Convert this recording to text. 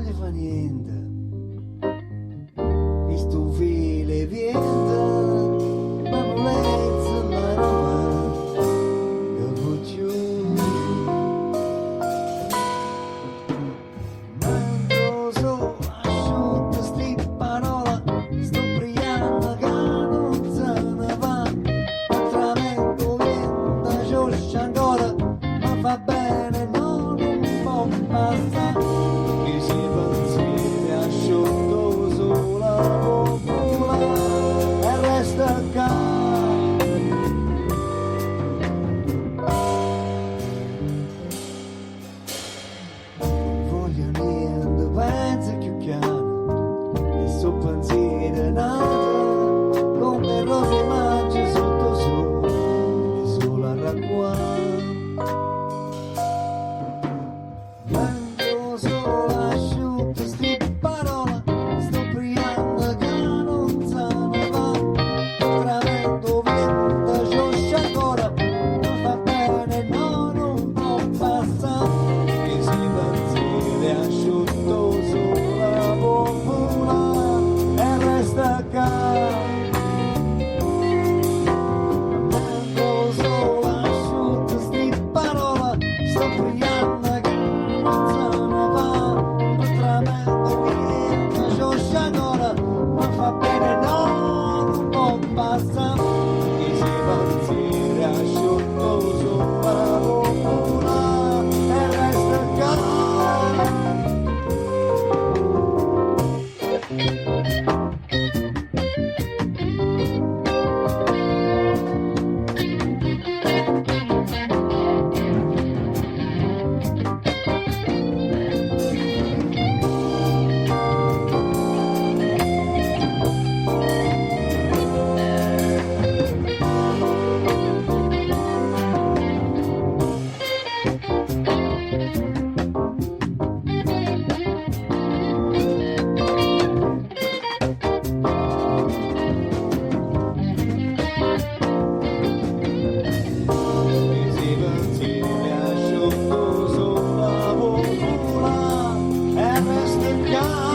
gli fa niente, visto file vienta, ma volezza la roba che faccio. Mando solo asciutta sti parola, sto brillando che non se ne va, altrimenti vienta scioscia ancora, ma va bene, no, non può passare. Che si pensieri asciutto sulla popola e resta qua. Non voglio niente, pensa più chiaro, e so pensieri nati come rose mangi sotto sole, e solo a racquare. Mando solo asciutto sti parola, sto brillando che non se ne va, tramento vento scioscia ancora, non fa bene, no, non può passare. Che si pensieri asciutto sulla popola e resta qua. Mando solo asciutto sti parola, sto brillando che non se ne va, tramento vento scioscia ancora, ma fa bene, no, non può passare. Che si pensieri asciutto sulla popola e resta qua. Che si pensieri asciutto sulla popola e resta qua.